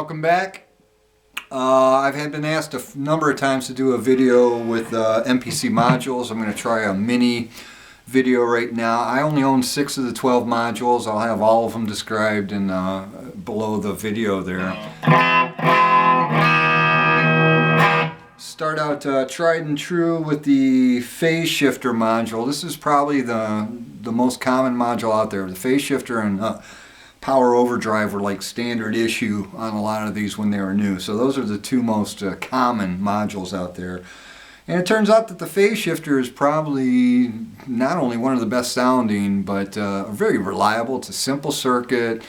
welcome back. I've been asked a number of times to do a video with MPC modules. I'm going to try a mini video right now. I only own 6 of the 12 modules. I'll have all of them described in below the video there. Start out tried and true with the phase shifter module. This is probably the most common module out there. The phase shifter and Power Overdrive were like standard issue on a lot of these when they were new. So those are the two most common modules out there. And it turns out that the phase shifter is probably not only one of the best sounding, but very reliable. It's a simple circuit.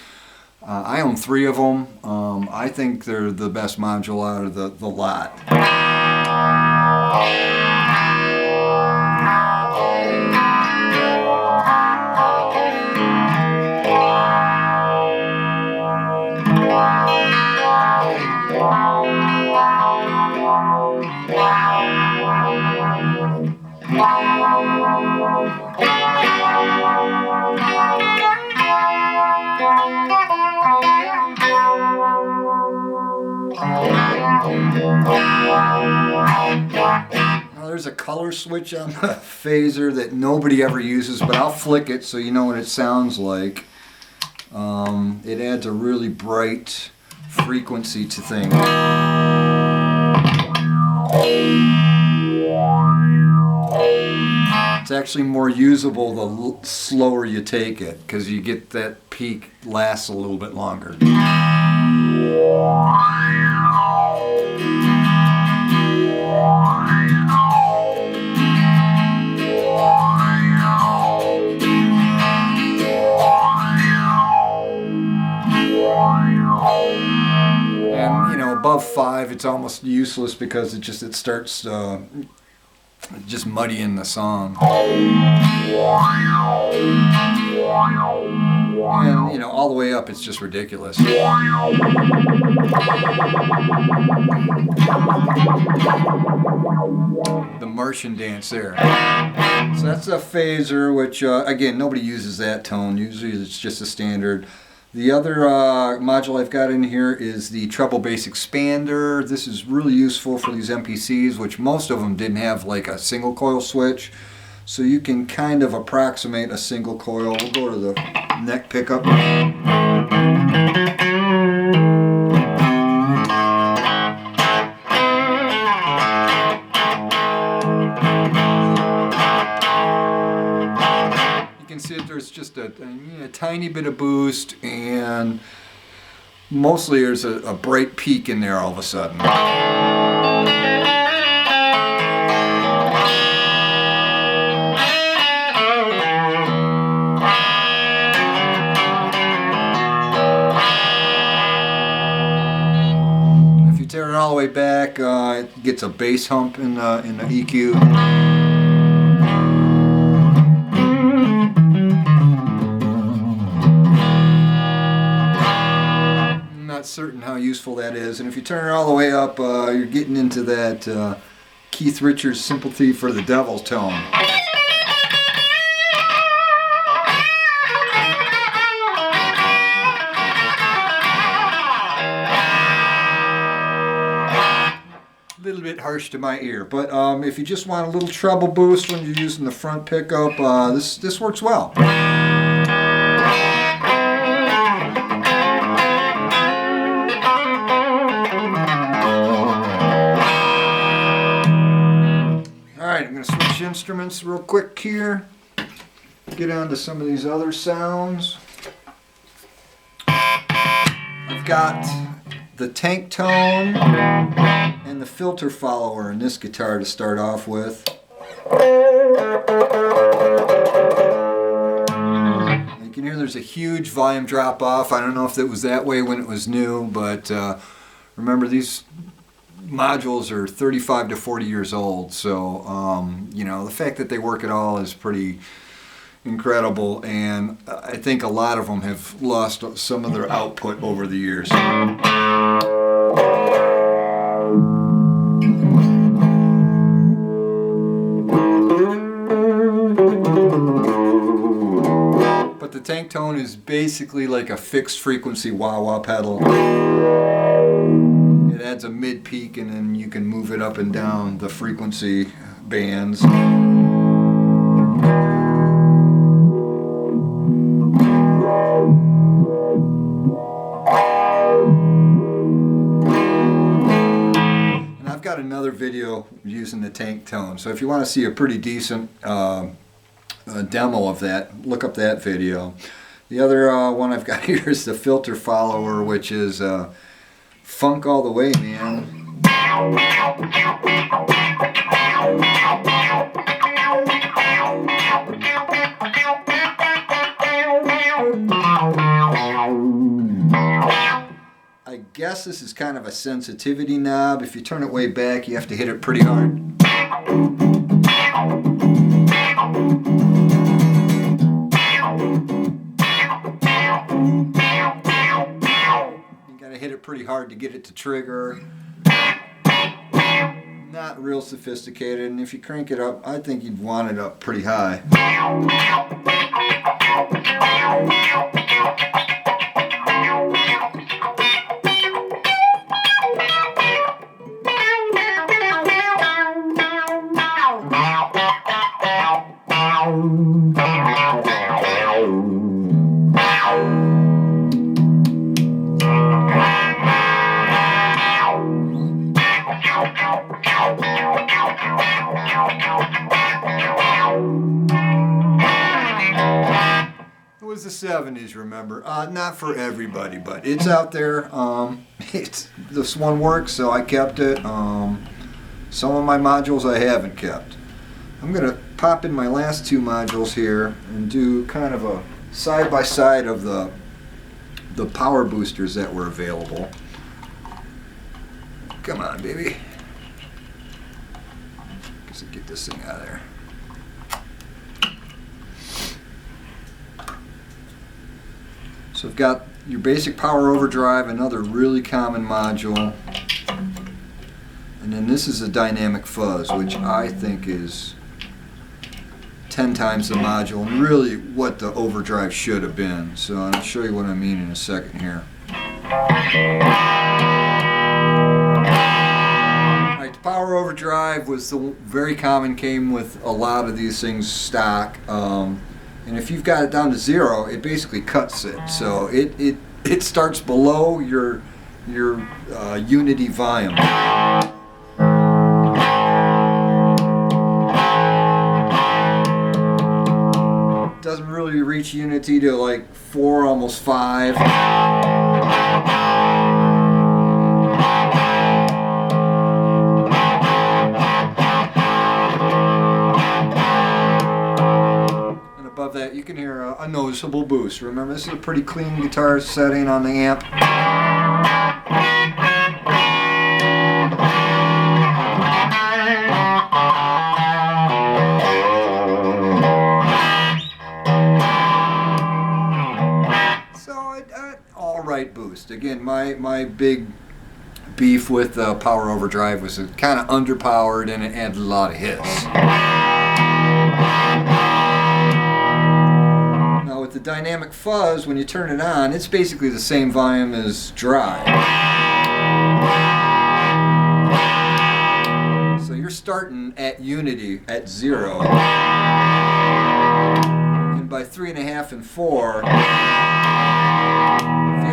I own 3 of them. I think they're the best module out of the lot. Now there's a color switch on the phaser that nobody ever uses, but I'll flick it so you know what it sounds like. It adds a really bright frequency to things. It's actually more usable the slower you take it, because you get that peak lasts a little bit longer. And you know, above 5 it's almost useless because it starts just muddying the song. And you know, all the way up it's just ridiculous. The Martian dance there. So that's a phaser, which again, nobody uses that tone. Usually it's just a standard. The other module I've got in here is the Treble bass expander. This is really useful for these MPCs, which most of them didn't have like a single coil switch. So you can kind of approximate a single coil. We'll go to the neck pickup. See that there's just a tiny bit of boost, and mostly there's a bright peak in there all of a sudden. If you turn it all the way back, it gets a bass hump in the EQ. Certain how useful that is, and if you turn it all the way up, you're getting into that Keith Richards Sympathy for the Devil tone. A little bit harsh to my ear, but if you just want a little treble boost when you're using the front pickup, this works well. I'm going to switch instruments real quick here, get on to some of these other sounds. I've got the tank tone and the filter follower in this guitar to start off with. You can hear there's a huge volume drop off. I don't know if it was that way when it was new, but remember, these modules are 35 to 40 years old, so you know, the fact that they work at all is pretty incredible, and I think a lot of them have lost some of their output over the years. But the tank tone is basically like a fixed frequency wah-wah pedal. It adds a mid-peak and then you can move it up and down the frequency bands. And I've got another video using the tank tone, so if you want to see a pretty decent demo of that, look up that video. The other one I've got here is the filter follower, which is funk all the way, man. I guess this is kind of a sensitivity knob. If you turn it way back, you have to hit it pretty hard. Hit it pretty hard to get it to trigger. Not real sophisticated, and if you crank it up, I think you'd want it up pretty high. It was the 70s, remember? Not for everybody, but it's out there. This one works, so I kept it. Some of my modules I haven't kept. I'm going to pop in my last two modules here and do kind of a side-by-side of the power boosters that were available. Come on, baby. Let's get this thing out of there. So I've got your basic Power Overdrive, another really common module. And then this is a Dynamic Fuzz, which I think is 10 times the module, and really what the overdrive should have been. So I'll show you what I mean in a second here. Alright, the Power Overdrive was very common, came with a lot of these things stock. And if you've got it down to 0, it basically cuts it. So it starts below your unity volume. Doesn't really reach unity to like 4, almost 5. Above that, you can hear a noticeable boost. Remember, this is a pretty clean guitar setting on the amp. So, alright boost. Again, my big beef with Power Overdrive was it kind of underpowered and it added a lot of hiss. With the Dynamic Fuzz, when you turn it on, it's basically the same volume as dry. So you're starting at unity at 0. And by 3.5 and 4, if you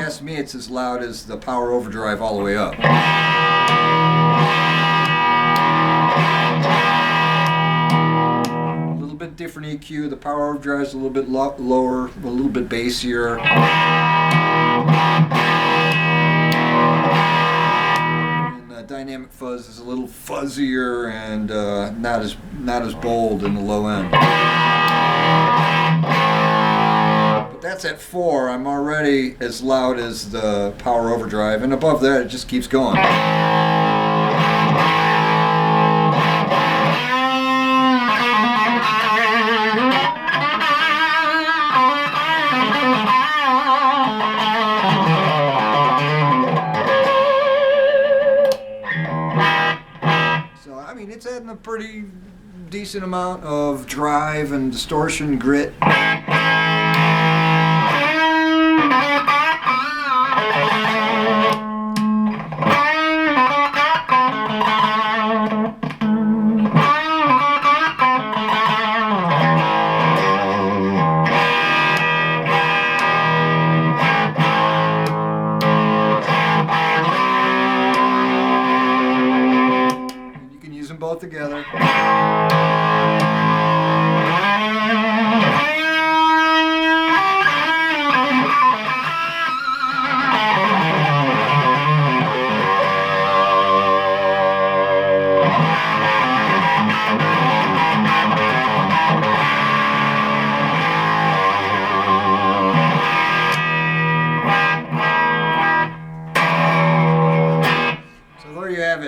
ask me, it's as loud as the Power Overdrive all the way up. Different EQ. The Power Overdrive is a little bit lower, a little bit bassier. And Dynamic Fuzz is a little fuzzier and not as bold in the low end. But that's at 4. I'm already as loud as the Power Overdrive, and above that it just keeps going. It's adding a pretty decent amount of drive and distortion, grit.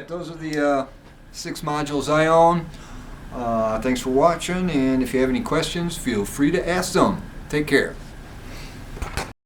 right, those are the 6 modules I own. Thanks for watching, and if you have any questions, feel free to ask them. Take care.